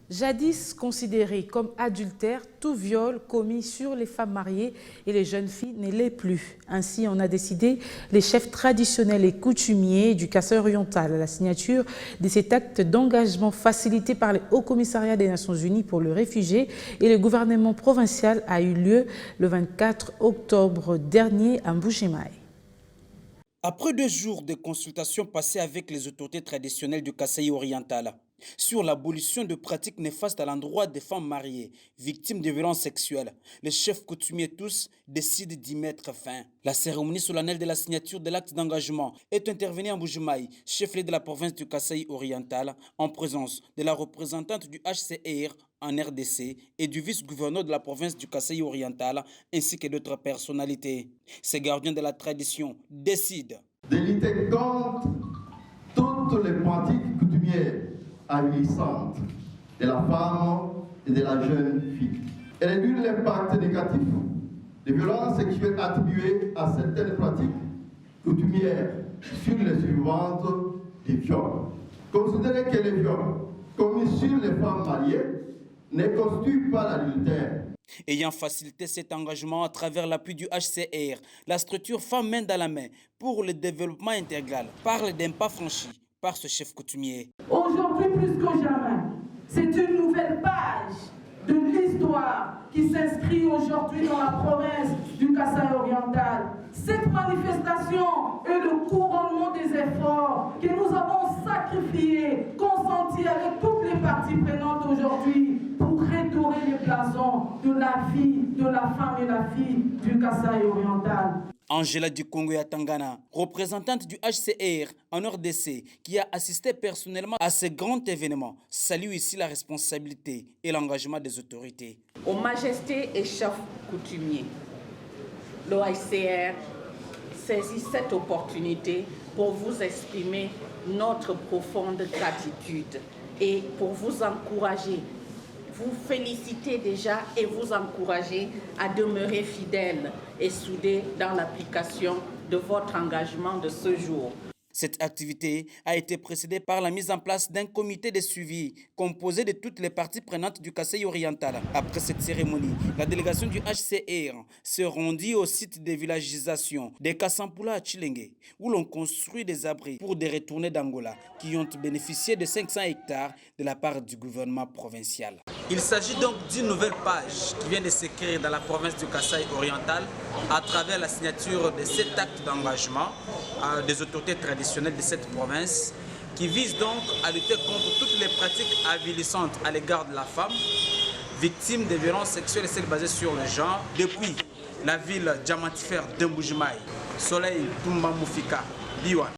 Jadis considéré comme adultère, tout viol commis sur les femmes mariées et les jeunes filles ne l'est plus. Ainsi, on a décidé, les chefs traditionnels et coutumiers du Kasaï-Oriental, à la signature de cet acte d'engagement facilité par le Haut Commissariat des Nations Unies pour le réfugié et le gouvernement provincial a eu lieu le 24 octobre dernier à Mbujimaï. Après 2 jours de consultations passées avec les autorités traditionnelles du Kasaï-Oriental sur l'abolition de pratiques néfastes à l'endroit des femmes mariées, victimes de violences sexuelles, les chefs coutumiers tous décident d'y mettre fin. La cérémonie solennelle de la signature de l'acte d'engagement est intervenue à Mbujimaï, chef-lieu de la province du Kasaï-Oriental, en présence de la représentante du HCR en RDC et du vice-gouverneur de la province du Kasaï-Oriental, ainsi que d'autres personnalités. Ces gardiens de la tradition décident de lutter contre toutes les pratiques coutumières avilissantes de la femme et de la jeune fille et réduire l'impact négatif des violences sexuelles attribuées à certaines pratiques coutumières sur les suivantes des viols. Considérer que les viols commis sur les femmes mariées ne constituent pas l'adultère. Ayant facilité cet engagement à travers l'appui du HCR, la structure Femmes main dans la main pour le développement intégral parle d'un pas franchi par ce chef coutumier. Aujourd'hui, plus que jamais, c'est une nouvelle page de l'histoire qui s'inscrit aujourd'hui dans la province du Kasaï-Oriental. Cette manifestation est le couronnement des efforts que nous avons sacrifiés, consentis avec toutes les parties prenantes aujourd'hui pour redorer les blasons de la vie, de la femme et la fille du Kasaï-Oriental. Angela du Congo et Tangana, représentante du HCR en RDC, qui a assisté personnellement à ce grand événement, salue ici la responsabilité et l'engagement des autorités. Aux majestés et chefs coutumiers, le HCR saisit cette opportunité pour vous exprimer notre profonde gratitude et pour vous encourager, vous féliciter déjà et vous encourager à demeurer fidèles et soudés dans l'application de votre engagement de ce jour. Cette activité a été précédée par la mise en place d'un comité de suivi composé de toutes les parties prenantes du Kasaï-Oriental. Après cette cérémonie, la délégation du HCR se rendit au site de villagisation de Kasampula à Chilenge, où l'on construit des abris pour des retournés d'Angola qui ont bénéficié de 500 hectares de la part du gouvernement provincial. Il s'agit donc d'une nouvelle page qui vient de s'écrire dans la province du Kasaï-Oriental à travers la signature de cet acte d'engagement des autorités traditionnelles de cette province qui vise donc à lutter contre toutes les pratiques avilissantes à l'égard de la femme, victime de violences sexuelles et celles basées sur le genre, depuis la ville diamantifère de Mbujimaï, Soleil Tumba Moufika, Biwan.